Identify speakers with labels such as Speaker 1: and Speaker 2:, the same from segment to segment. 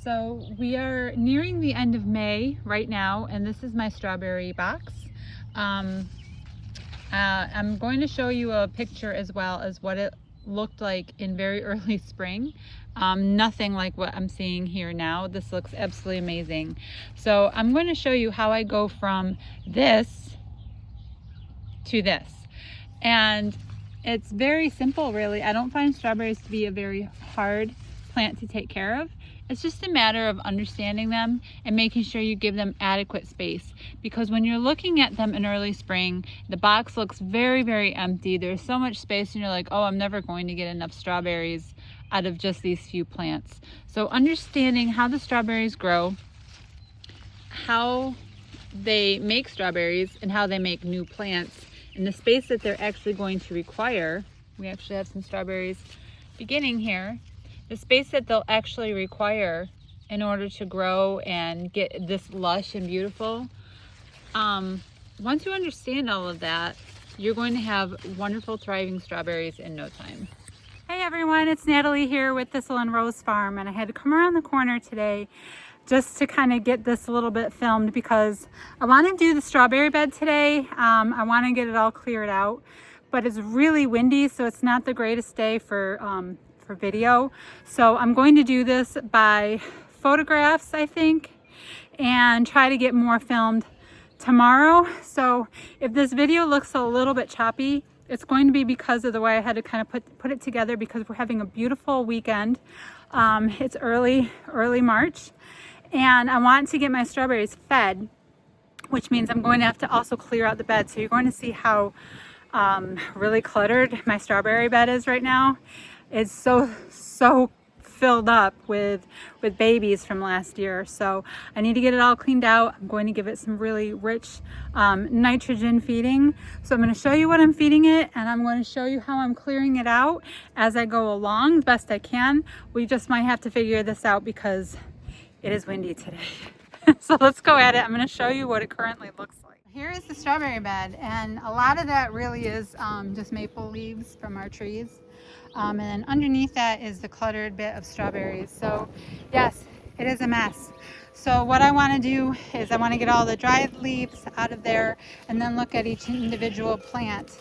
Speaker 1: So we are nearing the end of May right now, and this is my strawberry box. I'm going to show you a picture as well as what it looked like in very early spring. Nothing like what I'm seeing here now. This looks absolutely amazing. So I'm going to show you how I go from this to this. And it's very simple, really. I don't find strawberries to be a very hard plant to take care of. It's just a matter of understanding them and making sure you give them adequate space, because when you're looking at them in early spring, the box looks very, very empty. There's so much space and you're like, oh, I'm never going to get enough strawberries out of just these few plants. So understanding how the strawberries grow, how they make strawberries, and how they make new plants, and the space that they're actually going to require. We actually have some strawberries beginning here. The space that they'll actually require in order to grow and get this lush and beautiful. Once you understand all of that, you're going to have wonderful, thriving strawberries in no time. Hey everyone, it's Natalie here with Thistle and Rose Farm, and I had to come around the corner today just to kind of get this a little bit filmed because I want to do the strawberry bed today. I want to get it all cleared out, but it's really windy, so it's not the greatest day for video. So I'm going to do this by photographs, I think, and try to get more filmed tomorrow. So if this video looks a little bit choppy, it's going to be because of the way I had to kind of put it together, because we're having a beautiful weekend. It's early March, and I want to get my strawberries fed, which means I'm going to have to also clear out the bed. So you're going to see how really cluttered my strawberry bed is right now. It's so filled up with babies from last year. So I need to get it all cleaned out. I'm going to give it some really rich nitrogen feeding. So I'm going to show you what I'm feeding it, and I'm going to show you how I'm clearing it out as I go along the best I can. We just might have to figure this out because it is windy today. So let's go at it. I'm going to show you what it currently looks like. Here is the strawberry bed, and a lot of that really is just maple leaves from our trees. And then underneath that is the cluttered bit of strawberries. So yes, it is a mess. So what I want to do is I want to get all the dried leaves out of there and then look at each individual plant.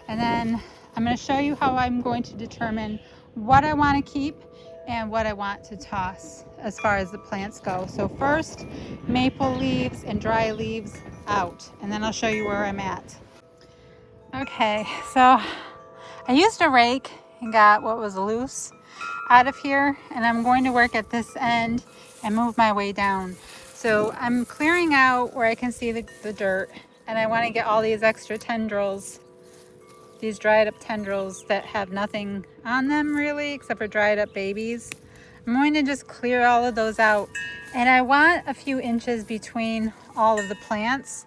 Speaker 1: And then I'm going to show you how I'm going to determine what I want to keep and what I want to toss as far as the plants go. So first, maple leaves and dry leaves out, and then I'll show you where I'm at. Okay, so I used a rake and got what was loose out of here, and I'm going to work at this end and move my way down. So I'm clearing out where I can see the dirt, and I want to get all these extra tendrils, these dried up tendrils that have nothing on them really except for dried up babies. I'm going to just clear all of those out, and I want a few inches between all of the plants.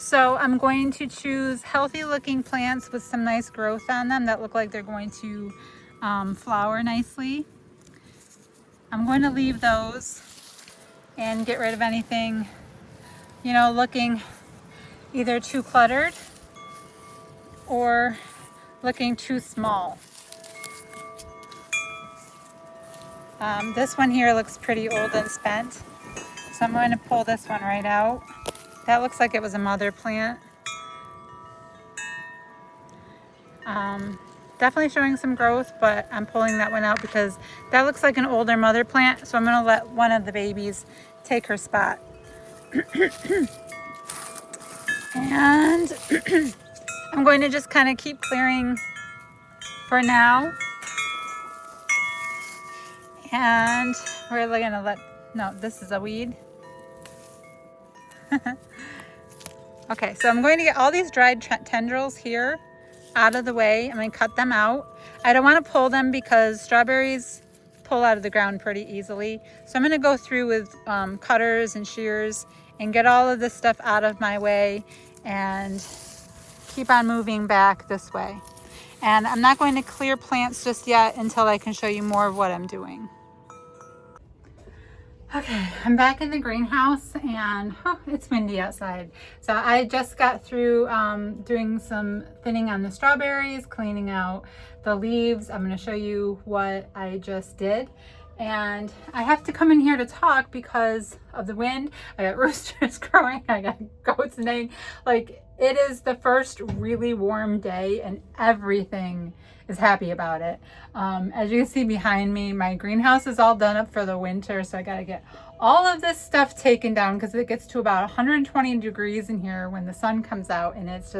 Speaker 1: So I'm going to choose healthy looking plants with some nice growth on them that look like they're going to flower nicely. I'm going to leave those and get rid of anything, you know, looking either too cluttered or looking too small. This one here looks pretty old and spent, so I'm going to pull this one right out. That looks like it was a mother plant. Definitely showing some growth, but I'm pulling that one out because that looks like an older mother plant, so I'm going to let one of the babies take her spot. And I'm going to just kind of keep clearing for now. And we're going to no, this is a weed. Okay, so I'm going to get all these dried tendrils here out of the way. I'm going to cut them out. I don't want to pull them because strawberries pull out of the ground pretty easily. So I'm going to go through with cutters and shears and get all of this stuff out of my way and keep on moving back this way. And I'm not going to clear plants just yet until I can show you more of what I'm doing. Okay, I'm back in the greenhouse, and it's windy outside. So I just got through doing some thinning on the strawberries, cleaning out the leaves. I'm going to show you what I just did.
Speaker 2: And I have to come in here to talk because of the wind. I got roosters crowing, I got goats neighing. Like, it is the first really warm day and everything is happy about it. As you can see behind me, my greenhouse is all done up for the winter, so I gotta get all of this stuff taken down because it gets to about 120 degrees in here when the sun comes out, and it's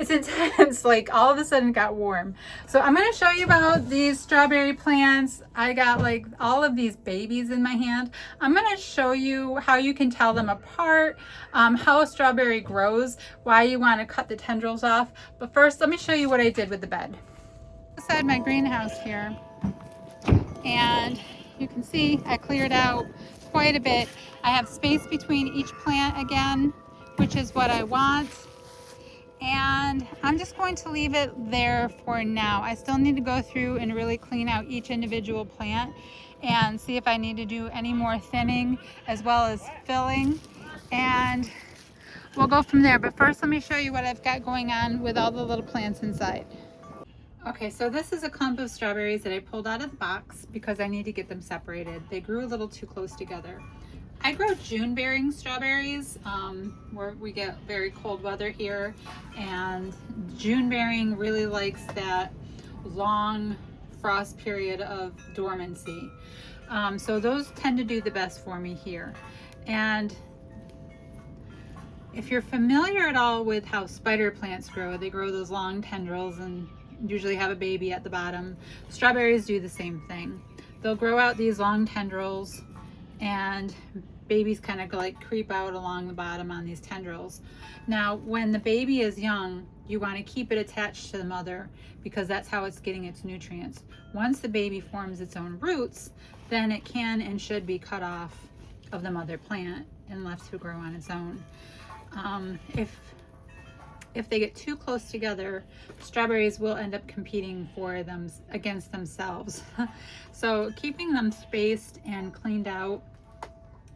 Speaker 2: intense. Like, all of a sudden it got warm. So I'm going to show you about these strawberry plants. I got like all of these babies in my hand. I'm going to show you how you can tell them apart, how a strawberry grows, why you want to cut the tendrils off. But first, let me show you what I did with the bed. Inside my greenhouse here, and you can see I cleared out quite a bit. I have space between each plant again, which is what I want. And I'm just going to leave it there for now. I still need to go through and really clean out each individual plant and see if I need to do any more thinning as well as filling, and we'll go from there. But first, let me show you what I've got going on with all the little plants inside. Okay, so this is a clump of strawberries that I pulled out of the box because I need to get them separated. They grew a little too close together. I grow June bearing strawberries where we get very cold weather here, and June bearing really likes that long frost period of dormancy. So those tend to do the best for me here. And if you're familiar at all with how spider plants grow, they grow those long tendrils and usually have a baby at the bottom. Strawberries do the same thing. They'll grow out these long tendrils, and babies kind of like creep out along the bottom on these tendrils. Now, when the baby is young, you want to keep it attached to the mother because that's how it's getting its nutrients. Once the baby forms its own roots, then it can and should be cut off of the mother plant and left to grow on its own. If they get too close together, strawberries will end up competing for them against themselves. So keeping them spaced and cleaned out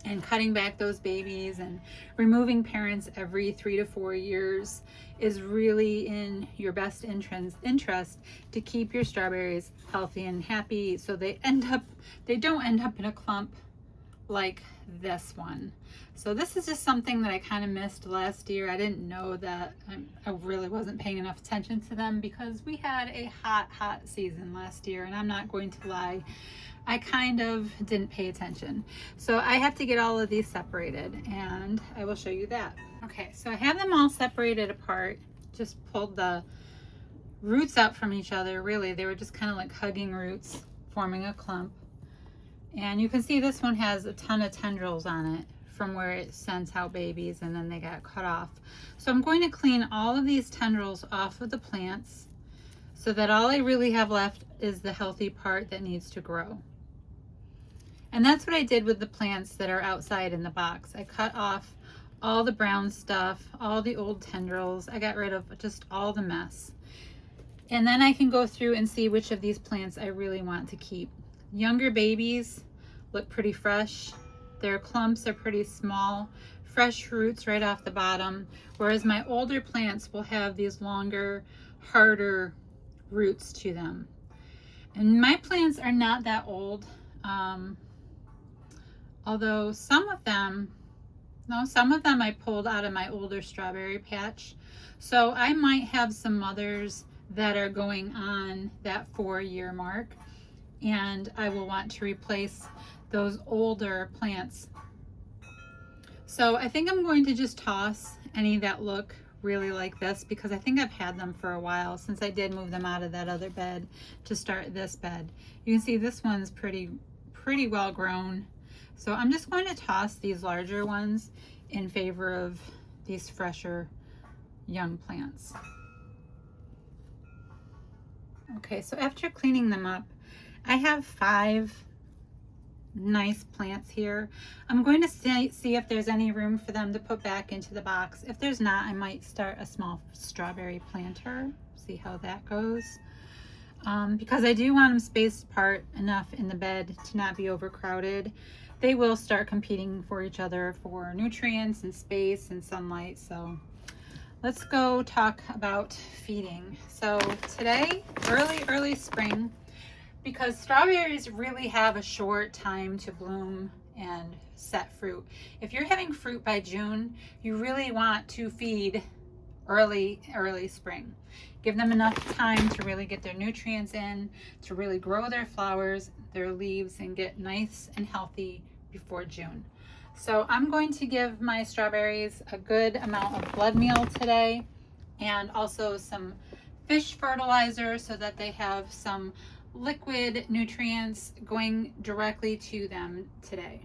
Speaker 2: and cutting back those babies and removing parents every 3 to 4 years is really in your best interest to keep your strawberries healthy and happy, so they don't end up in a clump like this one. So this is just something that I kind of missed last year. I didn't know that. I really wasn't paying enough attention to them because we had a hot season last year, and I'm not going to lie, I kind of didn't pay attention. So I have to get all of these separated, and I will show you that. Okay, so I have them all separated apart. Just pulled the roots out from each other. Really, they were just kind of like hugging roots, forming a clump. And you can see this one has a ton of tendrils on it from where it sends out babies, and then they got cut off. So I'm going to clean all of these tendrils off of the plants so that all I really have left is the healthy part that needs to grow. And that's what I did with the plants that are outside in the box. I cut off all the brown stuff, all the old tendrils. I got rid of just all the mess. And then I can go through and see which of these plants I really want to keep. Younger babies look pretty fresh. Their clumps are pretty small, fresh roots right off the bottom, whereas my older plants will have these longer, harder roots to them. And my plants are not that old, although some of them I pulled out of my older strawberry patch. So I might have some mothers that are going on that 4-year mark, and I will want to replace those older plants. So I think I'm going to just toss any that look really like this because I think I've had them for a while since I did move them out of that other bed to start this bed. You can see this one's pretty well grown. So I'm just going to toss these larger ones in favor of these fresher young plants. Okay, so after cleaning them up, I have 5 nice plants here. I'm going to see if there's any room for them to put back into the box. If there's not, I might start a small strawberry planter, see how that goes. Because I do want them spaced apart enough in the bed to not be overcrowded. They will start competing for each other for nutrients and space and sunlight. So let's go talk about feeding. So today, early spring, because strawberries really have a short time to bloom and set fruit. If you're having fruit by June, you really want to feed early spring. Give them enough time to really get their nutrients in, to really grow their flowers, their leaves, and get nice and healthy before June. So I'm going to give my strawberries a good amount of blood meal today, and also some fish fertilizer so that they have some liquid nutrients going directly to them today.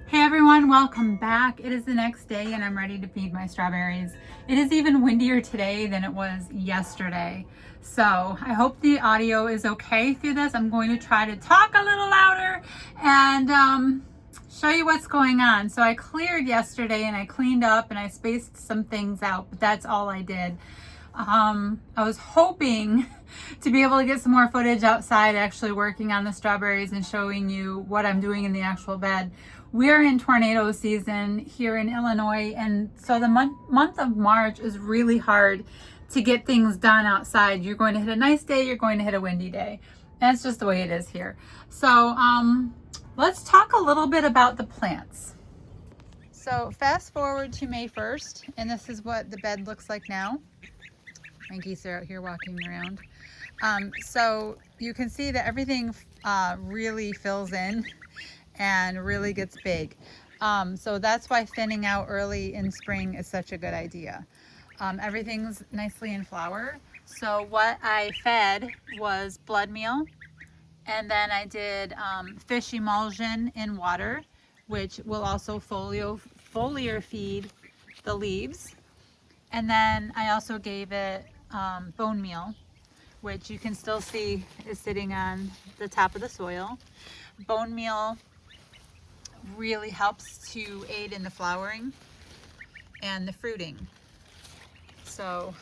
Speaker 2: Hey everyone, welcome back. It is the next day and I'm ready to feed my strawberries. It is even windier today than it was yesterday. So I hope the audio is okay through this. I'm going to try to talk a little louder and show you what's going on. So I cleared yesterday and I cleaned up and I spaced some things out, but that's all I did. I was hoping to be able to get some more footage outside actually working on the strawberries and showing you what I'm doing in the actual bed. We're in tornado season here in Illinois, and so the month of March is really hard to get things done outside. You're going to hit a nice day, you're going to hit a windy day. That's just the way it is here. So let's talk a little bit about the plants. So fast forward to May 1st, and this is what the bed looks like now. My geese are out here walking around. So you can see that everything really fills in and really gets big. So that's why thinning out early in spring is such a good idea. Everything's nicely in flower. So what I fed was blood meal, and then I did fish emulsion in water, which will also foliar feed the leaves. And then I also gave it bone meal, which you can still see is sitting on the top of the soil. Bone meal really helps to aid in the flowering and the fruiting. So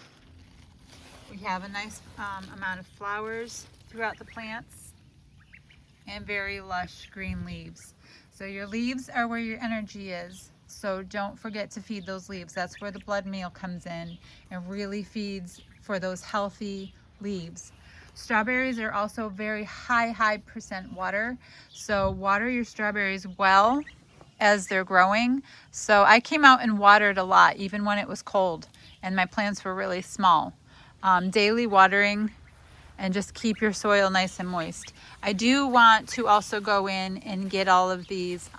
Speaker 2: we have a nice amount of flowers throughout the plants and very lush green leaves. So your leaves are where your energy is. So don't forget to feed those leaves. That's where the blood meal comes in and really feeds for those healthy leaves. Strawberries are also very high percent water. So water your strawberries well as they're growing. So I came out and watered a lot, even when it was cold and my plants were really small. Daily watering, and just keep your soil nice and moist. I do want to also go in and get all of these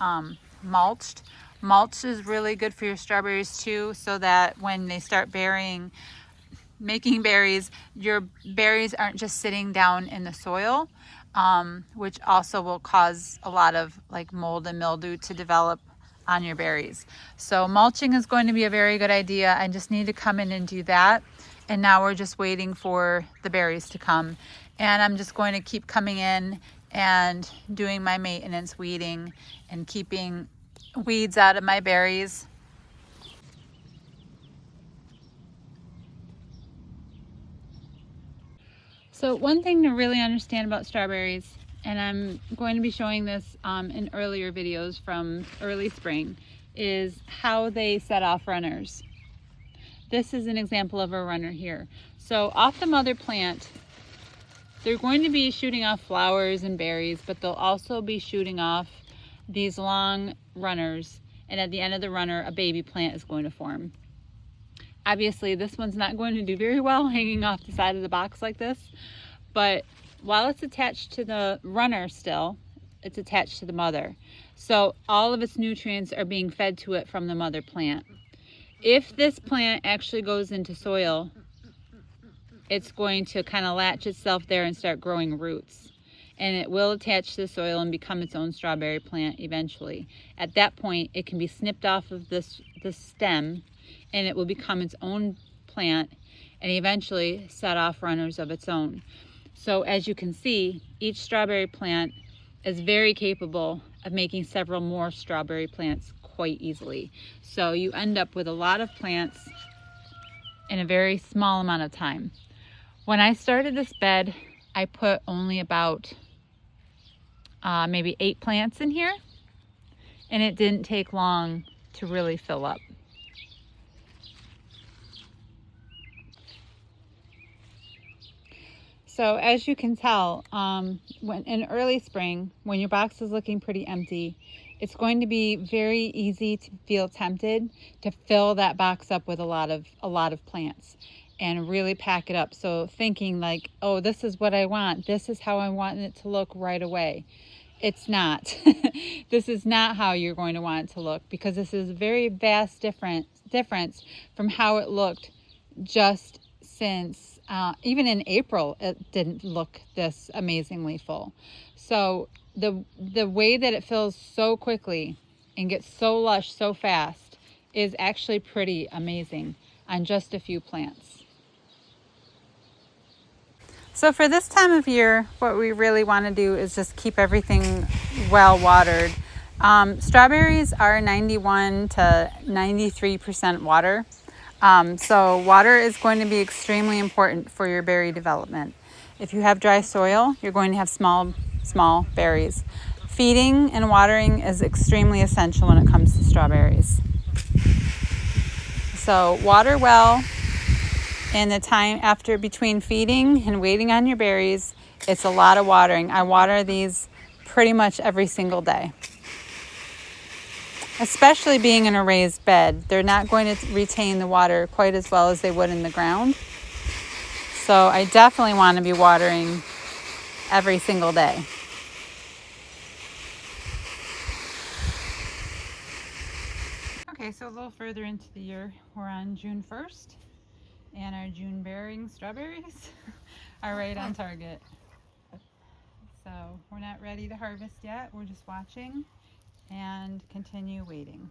Speaker 2: mulched. Mulch is really good for your strawberries too, so that when they start making berries, your berries aren't just sitting down in the soil, which also will cause a lot of like mold and mildew to develop on your berries. So mulching is going to be a very good idea. I just need to come in and do that. And now we're just waiting for the berries to come. And I'm just going to keep coming in and doing my maintenance weeding and keeping weeds out of my berries. So one thing to really understand about strawberries, and I'm going to be showing this in earlier videos from early spring, is how they set off runners. This is an example of a runner here. So off the mother plant, they're going to be shooting off flowers and berries, but they'll also be shooting off these long runners, and at the end of the runner, a baby plant is going to form. Obviously, this one's not going to do very well hanging off the side of the box like this, but while it's attached to the runner still, it's attached to the mother. So all of its nutrients are being fed to it from the mother plant. If this plant actually goes into soil, it's going to kind of latch itself there and start growing roots. And it will attach to the soil and become its own strawberry plant eventually. At that point, it can be snipped off of the stem, and it will become its own plant and eventually set off runners of its own. So as you can see, each strawberry plant is very capable of making several more strawberry plants quite easily. So you end up with a lot of plants in a very small amount of time. When I started this bed, I put only about maybe 8 plants in here, and it didn't take long to really fill up.
Speaker 1: So as you can tell, when in early spring, when your box is looking pretty empty, it's going to be very easy to feel tempted to fill that box up with a lot of plants and really pack it up. So thinking like, oh, this is what I want. This is how I want it to look right away. It's not. This is not how you're going to want it to look, because this is a very vast difference from how it looked just since even in April. It didn't look this amazingly full. So the way that it fills so quickly and gets so lush so fast is actually pretty amazing on just a few plants. So for this time of year, what we really want to do is just keep everything well watered. Strawberries are 91 to 93% water. So water is going to be extremely important for your berry development. If you have dry soil, you're going to have small berries. Feeding and watering is extremely essential when it comes to strawberries. So water well. And the time after between feeding and waiting on your berries, it's a lot of watering. I water these pretty much every single day. Especially being in a raised bed, they're not going to retain the water quite as well as they would in the ground. So I definitely want to be watering every single day. Okay, so a little further into the year, we're on June 1st. And our June bearing strawberries are right on target. So we're not ready to harvest yet. We're just watching and continue waiting.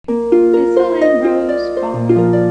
Speaker 3: Thistle and Rose Farm.